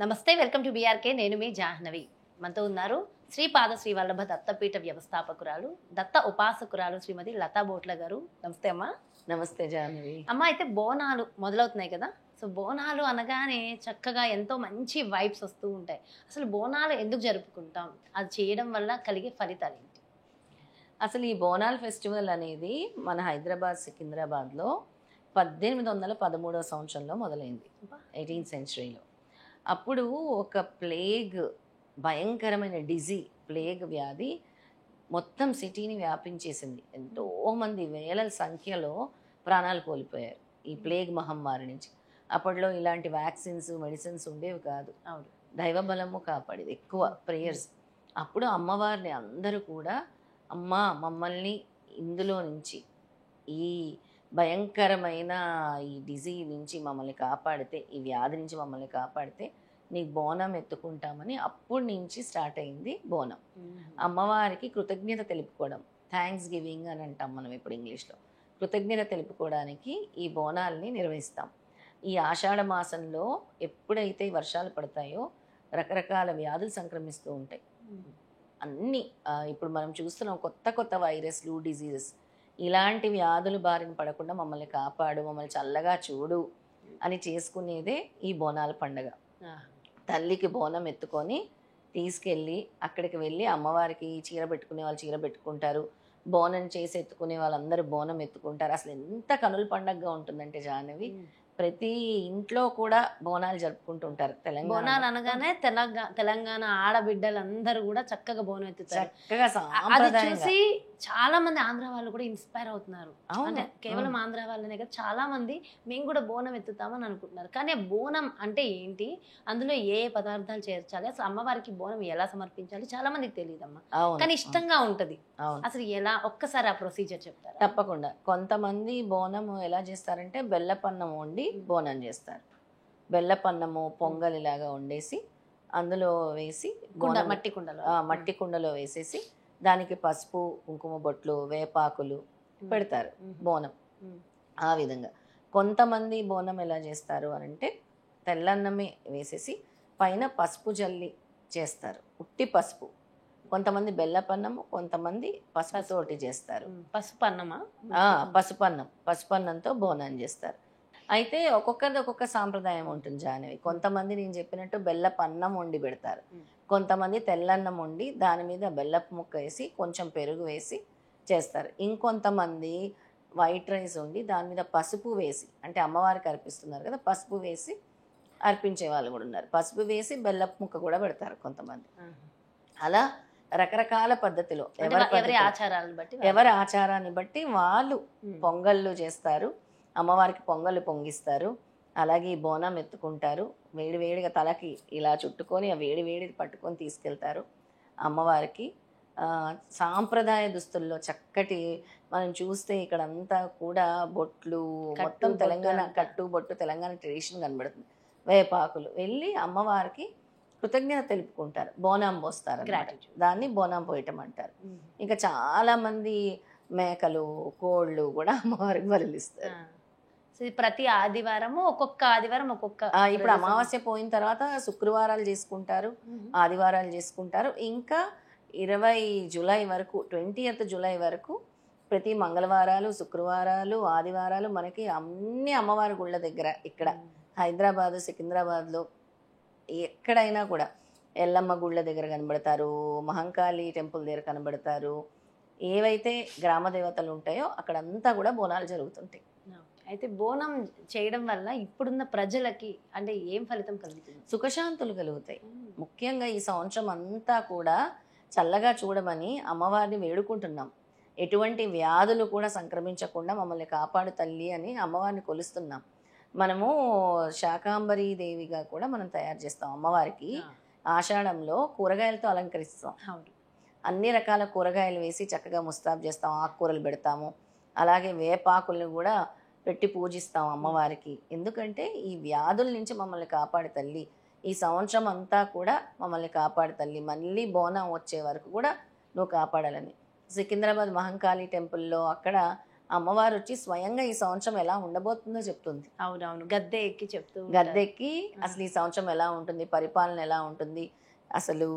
నమస్తే, welcome to BRK. నేను మీ జాహ్నవి. మనతో ఉన్నారు శ్రీపాద శ్రీవల్లభ దత్తపీఠ వ్యవస్థాపకురాలు, దత్త ఉపాసకురాలు శ్రీమతి లతా బోట్ల గారు. నమస్తే అమ్మా. నమస్తే జాహ్నవి. అమ్మ, అయితే బోనాలు మొదలవుతున్నాయి కదా. సో బోనాలు అనగానే చక్కగా ఎంతో మంచి వైబ్స్ వస్తూ ఉంటాయి. అసలు బోనాలు ఎందుకు జరుపుకుంటాం, అది చేయడం వల్ల కలిగే ఫలితాలు ఏంటి? అసలు ఈ బోనాల్ ఫెస్టివల్ అనేది మన హైదరాబాద్ సికింద్రాబాద్లో 1813 సంవత్సరంలో మొదలైంది, 18th సెంచరీలో. అప్పుడు ఒక ప్లేగ్, భయంకరమైన ప్లేగ్ వ్యాధి మొత్తం సిటీని వ్యాపించేసింది. ఎంతోమంది వేల సంఖ్యలో ప్రాణాలు కోల్పోయారు ఈ ప్లేగ్ మహమ్మారి నుంచి. అప్పట్లో ఇలాంటి వ్యాక్సిన్స్, మెడిసిన్స్ ఉండేవి కాదు. అవును, దైవబలము కాపాడేది, ఎక్కువ ప్రేయర్స్. అప్పుడు అమ్మవారిని అందరూ కూడా, అమ్మ మమ్మల్ని ఇందులో నుంచి, ఈ భయంకరమైన ఈ డిజీజ్ నుంచి మమ్మల్ని కాపాడితే, ఈ వ్యాధి నుంచి మమ్మల్ని కాపాడితే నీకు బోనం ఎత్తుకుంటామని అప్పటి నుంచి స్టార్ట్ అయింది బోనం. అమ్మవారికి కృతజ్ఞత తెలుపుకోవడం, థ్యాంక్స్ గివింగ్ అని అంటాం మనం ఇప్పుడు ఇంగ్లీష్లో. కృతజ్ఞత తెలుపుకోవడానికి ఈ బోనాల్ని నిర్వహిస్తాం. ఈ ఆషాఢ మాసంలో ఎప్పుడైతే వర్షాలు పడతాయో రకరకాల వ్యాధులు సంక్రమిస్తూ ఉంటాయి. అన్నీ ఇప్పుడు మనం చూస్తున్నాం, కొత్త కొత్త వైరస్లు, డిజీజెస్. ఇలాంటి వ్యాధులు బారిన పడకుండా మమ్మల్ని కాపాడు, మమ్మల్ని చల్లగా చూడు అని చేసుకునేదే ఈ బోనాల పండుగ. తల్లికి బోనం ఎత్తుకొని తీసుకెళ్ళి అక్కడికి వెళ్ళి అమ్మవారికి చీర పెట్టుకునే వాళ్ళు చీర పెట్టుకుంటారు, బోనం చేసి ఎత్తుకునే వాళ్ళందరూ బోనం ఎత్తుకుంటారు. అసలు ఎంత కనుల పండగగా ఉంటుందంటే జాహ్నవి, ప్రతి ఇంట్లో కూడా బోనాలు జరుపుకుంటుంటారు. బోనాలు అనగానే తెలంగాణ ఆడబిడ్డలందరూ కూడా చక్కగా బోనం ఎత్తుతారు. చక్కగా అది చూసి చాలా మంది ఆంధ్ర వాళ్ళు కూడా ఇన్స్పైర్ అవుతున్నారు. అంటే కేవలం ఆంధ్ర వాళ్ళనే కదా, చాలా మంది మేము కూడా బోనం ఎత్తుతామని అనుకుంటున్నారు. కానీ ఆ బోనం అంటే ఏంటి, అందులో ఏ పదార్థాలు చేర్చాలి, అసలు అమ్మవారికి బోనం ఎలా సమర్పించాలి, చాలా మందికి తెలియదమ్మా. కానీ ఇష్టంగా ఉంటది. అసలు ఎలా, ఒక్కసారి ఆ ప్రొసీజర్ చెప్తారా? తప్పకుండా. కొంతమంది బోనం ఎలా చేస్తారంటే బెల్లపన్నం వండి బోనం చేస్తారు. బెల్లపన్నము పొంగలిలాగా వండేసి అందులో వేసి మట్టి కుండలో వేసేసి దానికి పసుపు, కుంకుమ బొట్లు, వేపాకులు పెడతారు బోనం. ఆ విధంగా కొంతమంది బోనం ఎలా చేస్తారు అంటే తెల్లన్నమే వేసేసి పైన పసుపు జల్లి చేస్తారు, ఉట్టి పసుపు. కొంతమంది బెల్లపన్నము, కొంతమంది పసుపుతోటి చేస్తారు. పసుపన్నంతో బోనం చేస్తారు. అయితే ఒక్కొక్కరిది ఒక్కొక్క సాంప్రదాయం ఉంటుంది జాహ్నవి. కొంతమంది నేను చెప్పినట్టు బెల్లపన్నం వండి పెడతారు, కొంతమంది తెల్లన్నం వండి దాని మీద బెల్లపు ముక్క వేసి కొంచెం పెరుగు వేసి చేస్తారు. ఇంకొంతమంది వైట్ రైస్ వండి దాని మీద పసుపు వేసి, అంటే అమ్మవారికి అర్పిస్తున్నారు కదా, పసుపు వేసి అర్పించే వాళ్ళు కూడా ఉన్నారు. పసుపు వేసి బెల్లపు ముక్క కూడా పెడతారు కొంతమంది. అలా రకరకాల పద్ధతిలో ఎవరి ఆచారాన్ని బట్టి వాళ్ళు పొంగళ్ళు చేస్తారు, అమ్మవారికి పొంగళ్ళు పొంగిస్తారు. అలాగే బోనం ఎత్తుకుంటారు, వేడివేడిగా తలకి ఇలా చుట్టుకొని ఆ వేడివేడి పట్టుకొని తీసుకెళ్తారు అమ్మవారికి. సాంప్రదాయ దుస్తుల్లో చక్కటి, మనం చూస్తే ఇక్కడ అంతా కూడా బొట్లు, మొత్తం తెలంగాణ కట్టు బొట్టు తెలంగాణ ట్రెడిషన్ కనబడుతుంది. వేపాకులు వెళ్ళి అమ్మవారికి కృతజ్ఞత తెలుపుకుంటారు, బోనం పోస్తారు, దాన్ని బోనం పోయటం అంటారు. ఇంకా చాలా మంది మేకలు, కోళ్ళు కూడా అమ్మవారికి బలిస్తారు. ప్రతి ఆదివారము ఒక్కొక్క ఆదివారం ఒక్కొక్క, ఇప్పుడు అమావాస్య పోయిన తర్వాత శుక్రవారాలు చేసుకుంటారు, ఆదివారాలు చేసుకుంటారు. ఇంకా 20 జూలై వరకు, 20th జూలై వరకు ప్రతి మంగళవారాలు, శుక్రవారాలు, ఆదివారాలు మనకి అన్ని అమ్మవారి గుళ్ళ దగ్గర, ఇక్కడ హైదరాబాద్, సికింద్రాబాద్లో ఎక్కడైనా కూడా ఎల్లమ్మ గుళ్ళ దగ్గర కనబడతారు, మహంకాళి టెంపుల్ దగ్గర కనబడతారు. ఏవైతే గ్రామ దేవతలు ఉంటాయో అక్కడంతా కూడా బోనాలు జరుగుతుంటాయి. అయితే బోనం చేయడం వల్ల ఇప్పుడున్న ప్రజలకి అంటే ఏం ఫలితం కలుగుతుంది? సుఖశాంతులు కలుగుతాయి. ముఖ్యంగా ఈ సంవత్సరం అంతా కూడా చల్లగా చూడమని అమ్మవారిని వేడుకుంటున్నాం. ఎటువంటి వ్యాధులు కూడా సంక్రమించకుండా మమ్మల్ని కాపాడు తల్లి అని అమ్మవారిని కొలుస్తున్నాం. మనము శాకాంబరి దేవిగా కూడా మనం తయారు చేస్తాం అమ్మవారికి. ఆషాఢంలో కూరగాయలతో అలంకరిస్తాం, అన్ని రకాల కూరగాయలు వేసి చక్కగా ముస్తాబు చేస్తాం, ఆకుకూరలు పెడతాము. అలాగే వేపాకుల్ని కూడా పెట్టి పూజిస్తాం అమ్మవారికి. ఎందుకంటే ఈ వ్యాధుల నుంచి మమ్మల్ని కాపాడు తల్లి, ఈ సంవత్సరం అంతా కూడా మమ్మల్ని కాపాడు తల్లి, మళ్ళీ బోనం వచ్చే వరకు కూడా నువ్వు కాపాడాలని. సికింద్రాబాద్ మహంకాళి టెంపుల్లో అక్కడ అమ్మవారు వచ్చి స్వయంగా ఈ సంవత్సరం ఎలా ఉండబోతుందో చెప్తుంది. అవునవును, గద్దె ఎక్కి చెప్తూ గద్దెక్కి అసలు ఈ సంవత్సరం ఎలా ఉంటుంది, పరిపాలన ఎలా ఉంటుంది, అసలు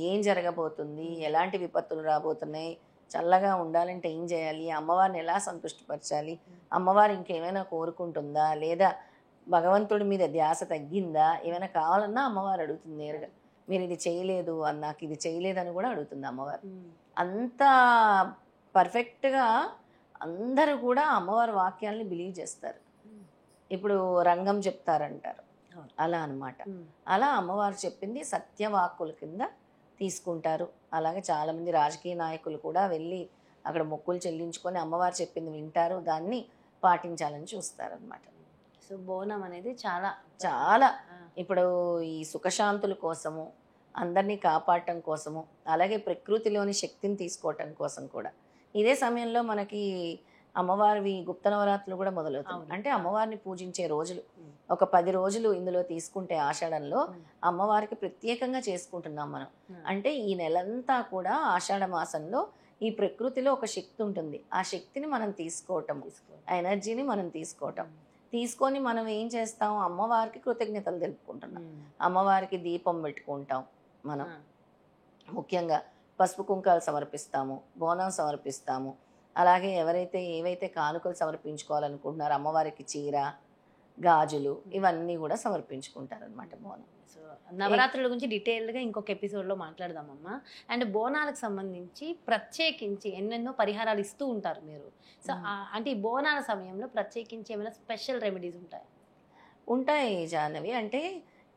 ఏం జరగబోతుంది, ఎలాంటి విపత్తులు రాబోతున్నాయి, చల్లగా ఉండాలంటే ఏం చేయాలి, అమ్మవారిని ఎలా సంతృష్టిపరచాలి, అమ్మవారు ఇంకేమైనా కోరుకుంటుందా, లేదా భగవంతుడి మీద ధ్యాస తగ్గిందా, ఏమైనా కావాలన్నా అమ్మవారు అడుగుతుంది నేరుగా. మీరు ఇది చేయలేదు నాకు ఇది చేయలేదని కూడా అడుగుతుంది అమ్మవారు. అంత పర్ఫెక్ట్గా అందరూ కూడా అమ్మవారి వాక్యాల్ని బిలీవ్ చేస్తారు. ఇప్పుడు రంగం చెప్తారంటారు, అలా అన్నమాట. అలా అమ్మవారు చెప్పింది సత్యవాక్కుల కింద తీసుకుంటారు. అలాగే చాలామంది రాజకీయ నాయకులు కూడా వెళ్ళి అక్కడ మొక్కులు చెల్లించుకొని అమ్మవారు చెప్పింది వింటారు, దాన్ని పాటించాలని చూస్తారనమాట. సో బోనం అనేది చాలా చాలా ఇప్పుడు ఈ సుఖశాంతుల కోసము, అందరినీ కాపాడటం కోసము, అలాగే ప్రకృతిలోని శక్తిని తీసుకోవటం కోసం కూడా. ఇదే సమయంలో మనకి అమ్మవారివి గుప్త నవరాత్రులు కూడా మొదలవుతాయి. అంటే అమ్మవారిని పూజించే రోజులు ఒక 10 రోజులు ఇందులో తీసుకుంటే ఆషాఢంలో అమ్మవారికి ప్రత్యేకంగా చేసుకుంటున్నాం మనం. అంటే ఈ నెలంతా కూడా ఆషాఢ మాసంలో ఈ ప్రకృతిలో ఒక శక్తి ఉంటుంది. ఆ శక్తిని మనం తీసుకోవటం, ఆ ఎనర్జీని మనం తీసుకొని మనం ఏం చేస్తాం, అమ్మవారికి కృతజ్ఞతలు తెలుపుకుంటున్నాం. అమ్మవారికి దీపం పెట్టుకుంటాం మనం. ముఖ్యంగా పసుపు కుంకాలు సమర్పిస్తాము, బోనం సమర్పిస్తాము. అలాగే ఏవైతే కానుకలు సమర్పించుకోవాలనుకుంటున్నారో అమ్మవారికి చీర, గాజులు ఇవన్నీ కూడా సమర్పించుకుంటారనమాట బోనం. సో నవరాత్రుల గురించి డీటెయిల్గా ఇంకొక ఎపిసోడ్లో మాట్లాడదామమ్మా. అండ్ బోనాలకు సంబంధించి ప్రత్యేకించి ఎన్నెన్నో పరిహారాలు ఇస్తూ ఉంటారు మీరు. సో అంటే ఈ బోనాల సమయంలో ప్రత్యేకించి ఏమైనా స్పెషల్ రెమెడీస్ ఉంటాయి? ఉంటాయి జాహ్నవి. అంటే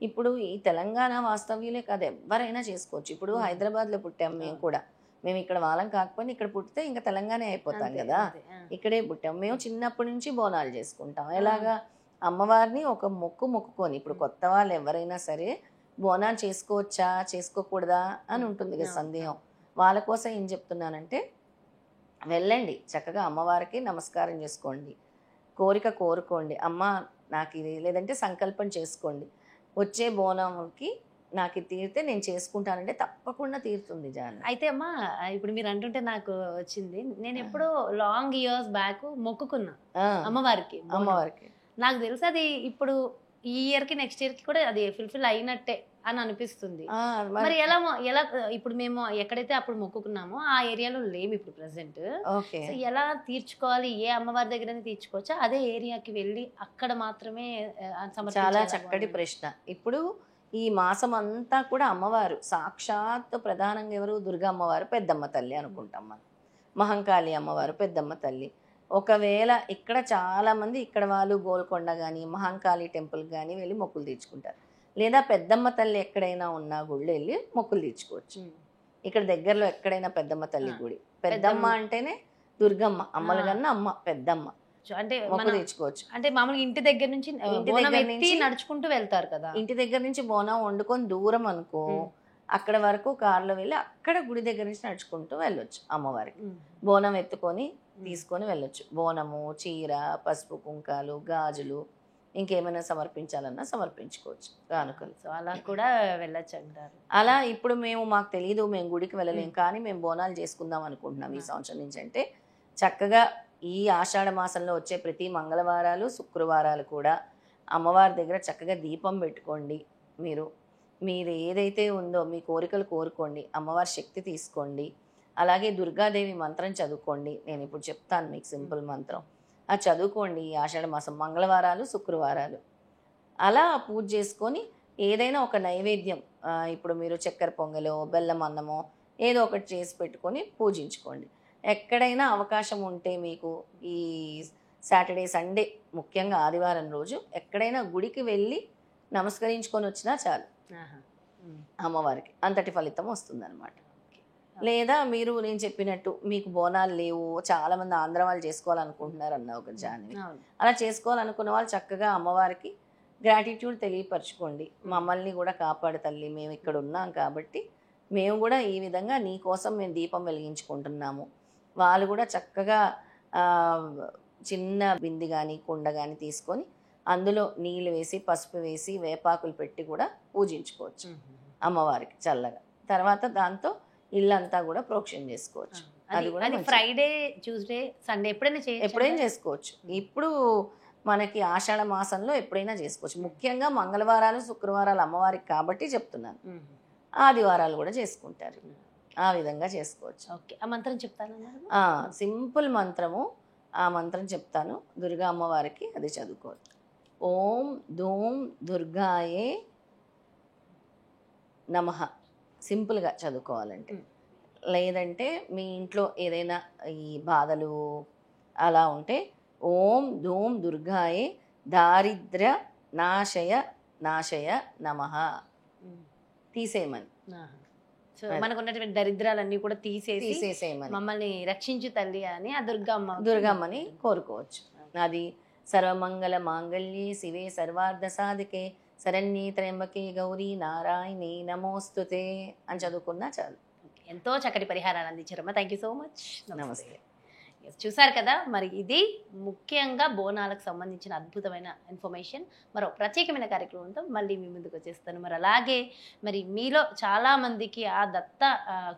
ఇప్పుడు ఈ తెలంగాణ వాస్తవ్యులే కాదు, ఎవరైనా చేసుకోవచ్చు. ఇప్పుడు హైదరాబాద్లో పుట్టాం మేము ఇక్కడ వాళ్ళం కాకపోయినా ఇక్కడ పుట్టితే ఇంకా తెలంగాణ అయిపోతాం కదా, ఇక్కడే పుట్టాం. మేము చిన్నప్పటి నుంచి బోనాలు చేసుకుంటాం. ఎలాగా, అమ్మవారిని ఒక మొక్కుకొని, ఇప్పుడు కొత్త వాళ్ళు ఎవరైనా సరే బోనాలు చేసుకోవచ్చా చేసుకోకూడదా అని ఉంటుంది కదా సందేహం. వాళ్ళ కోసం ఏం చెప్తున్నానంటే, వెళ్ళండి చక్కగా అమ్మవారికి నమస్కారం చేసుకోండి, కోరిక కోరుకోండి, అమ్మ నాకు ఇది, లేదంటే సంకల్పం చేసుకోండి, వచ్చే బోనంకి నాకు ఇది తీరితే నేను చేసుకుంటానంటే తప్పకుండా తీరుతుంది జాన్. అయితే అమ్మా, ఇప్పుడు మీరు అంటుంటే నాకు వచ్చింది, నేను ఎప్పుడో లాంగ్ ఇయర్స్ బ్యాక్ మొక్కుకున్నా అమ్మవారికి. నాకు తెలుసు అది ఇప్పుడు ఈ ఇయర్కి నెక్స్ట్ ఇయర్కి కూడా అది ఫుల్ఫిల్ అయినట్టే అని అనిపిస్తుంది. మరి ఎలా ఇప్పుడు మేము ఎక్కడైతే అప్పుడు మొక్కుకున్నామో ఆ ఏరియాలో లేము ఇప్పుడు ప్రెసెంట్. ఎలా తీర్చుకోవాలి, ఏ అమ్మవారి దగ్గర తీర్చుకోవచ్చా, అదే ఏరియాకి వెళ్ళి అక్కడ మాత్రమే? చాలా చక్కటి ప్రశ్న. ఇప్పుడు ఈ మాసం అంతా కూడా అమ్మవారు సాక్షాత్ ప్రధానంగా ఎవరు, దుర్గా అమ్మవారు పెద్దమ్మ తల్లి అనుకుంటాం మనం, మహంకాళి అమ్మవారు పెద్దమ్మ తల్లి. ఒకవేళ ఇక్కడ చాలామంది ఇక్కడ వాళ్ళు గోల్కొండ కానీ మహంకాళి టెంపుల్ కానీ వెళ్ళి మొక్కులు తీర్చుకుంటారు, లేదా పెద్దమ్మ తల్లి ఎక్కడైనా ఉన్న గుళ్ళు వెళ్ళి మొక్కులు తీర్చుకోవచ్చు. ఇక్కడ దగ్గరలో ఎక్కడైనా పెద్దమ్మ తల్లి గుడి, పెద్దమ్మ అంటేనే దుర్గమ్మ, అమ్మల కన్నా అమ్మ పెద్దమ్మ, అంటే మొక్కు తీర్చుకోవచ్చు. అంటే మామూలుగా ఇంటి దగ్గర నుంచి నడుచుకుంటూ వెళ్తారు కదా, ఇంటి దగ్గర నుంచి బోనం వండుకొని దూరం అనుకో, అక్కడ వరకు కారులో వెళ్ళి అక్కడ గుడి దగ్గర నుంచి నడుచుకుంటూ వెళ్ళొచ్చు. అమ్మవారికి బోనం ఎత్తుకొని తీసుకొని వెళ్ళొచ్చు. బోనము, చీర, పసుపు కుంకాలు, గాజులు, ఇంకేమైనా సమర్పించాలన్నా సమర్పించుకోవచ్చు, కానుకలు. సో అలా కూడా వెళ్ళొచ్చు అంటారు. అలా ఇప్పుడు మాకు తెలియదు, మేము గుడికి వెళ్ళలేము, కానీ మేము బోనాలు చేసుకుందాం అనుకుంటున్నాం ఈ సంవత్సరం నుంచి అంటే, చక్కగా ఈ ఆషాఢ మాసంలో వచ్చే ప్రతి మంగళవారాలు, శుక్రవారాలు కూడా అమ్మవారి దగ్గర చక్కగా దీపం పెట్టుకోండి. మీరు ఏదైతే ఉందో మీ కోరికలు కోరుకోండి, అమ్మవారి శక్తి తీసుకోండి. అలాగే దుర్గాదేవి మంత్రం చదువుకోండి. నేను ఇప్పుడు చెప్తాను మీకు సింపుల్ మంత్రం, అది చదువుకోండి. ఈ ఆషాఢ మాసం మంగళవారాలు, శుక్రవారాలు అలా పూజ చేసుకొని ఏదైనా ఒక నైవేద్యం, ఇప్పుడు మీరు చక్కెర పొంగలో, బెల్లం అన్నమో ఏదో ఒకటి చేసి పెట్టుకొని పూజించుకోండి. ఎక్కడైనా అవకాశం ఉంటే మీకు ఈ సాటర్డే, సండే, ముఖ్యంగా ఆదివారం రోజు ఎక్కడైనా గుడికి వెళ్ళి నమస్కరించుకొని వచ్చినా చాలు అమ్మవారికి, అంతటి ఫలితం వస్తుందన్నమాట. లేదా నేను చెప్పినట్టు మీకు బోనాలు లేవు, చాలామంది ఆంధ్ర వాళ్ళు చేసుకోవాలనుకుంటున్నారు అన్న ఒక జాన్వి, అలా చేసుకోవాలనుకున్న వాళ్ళు చక్కగా అమ్మవారికి గ్రాటిట్యూడ్ తెలియపరచుకోండి. మమ్మల్ని కూడా కాపాడు తల్లి, మేము ఇక్కడ ఉన్నాం కాబట్టి మేము కూడా ఈ విధంగా నీ కోసం మేము దీపం వెలిగించుకుంటున్నాము. వాళ్ళు కూడా చక్కగా చిన్న బింది కానీ కుండ కానీ తీసుకొని అందులో నీళ్ళు వేసి, పసుపు వేసి, వేపాకులు పెట్టి కూడా పూజించుకోవచ్చు అమ్మవారికి చల్లగా. తర్వాత దాంతో ఇల్లంతా కూడా ప్రోక్షణ చేసుకోవచ్చు. అది కూడా అది మంచిది. ఫ్రైడే, ట్యూస్డే, సండే ఎప్పుడైనా చేయొచ్చు. ఎప్పుడైనా చేసుకోవచ్చు. ఇప్పుడు మనకి ఆషాఢ మాసంలో ఎప్పుడైనా చేసుకోవచ్చు. ముఖ్యంగా మంగళవారాలు, శుక్రవారాలు అమ్మవారికి కాబట్టి చెప్తున్నాను. ఆదివారాలు కూడా చేసుకుంటారు. ఆ విధంగా చేసుకోవచ్చు. ఓకే, ఆ మంత్రం చెప్తానన్నారు. సింపుల్ మంత్రము. ఆ మంత్రం చెప్తాను. దుర్గా అమ్మవారికి అది చదువుకోవచ్చు. ఓం ధూం దుర్గాయే నమః. సింపుల్గా చదువుకోవాలంటే. లేదంటే మీ ఇంట్లో ఏదైనా ఈ బాధలు అలా ఉంటే ఓం ధూం దుర్గాయే దారిద్ర్య నాశయ నమః తీసేయమని. సో మనకు ఉన్నటువంటి దరిద్రాలన్నీ కూడా తీసేసేయమని మమ్మల్ని రక్షించు తల్లి అని ఆ దుర్గమ్మని కోరుకోవచ్చు. అది సర్వమంగళ మాంగళ్యే శివే సర్వార్థ సాధికే శరణ్యే త్ర్యంబకే గౌరీ నారాయణి నమోస్తుతే అని చదువుకున్నా చాలు. ఎంతో చక్కటి పరిహారాలు అందించారమ్మా. Thank you so much. నమస్తే. చూసారు కదా, మరి ఇది ముఖ్యంగా బోనాలకు సంబంధించిన అద్భుతమైన ఇన్ఫర్మేషన్. మరో ప్రత్యేకమైన కార్యక్రమంతో మళ్ళీ మీ ముందుకు వచ్చేస్తాను. మరి అలాగే మరి మీలో చాలామందికి ఆ దత్త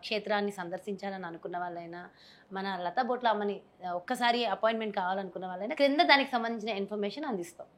క్షేత్రాన్ని సందర్శించాలని అనుకున్న వాళ్ళైనా, మన లతా బొట్ల అమ్మని ఒక్కసారి అపాయింట్మెంట్ కావాలనుకున్న వాళ్ళైనా క్రింద దానికి సంబంధించిన ఇన్ఫర్మేషన్ అందిస్తాం.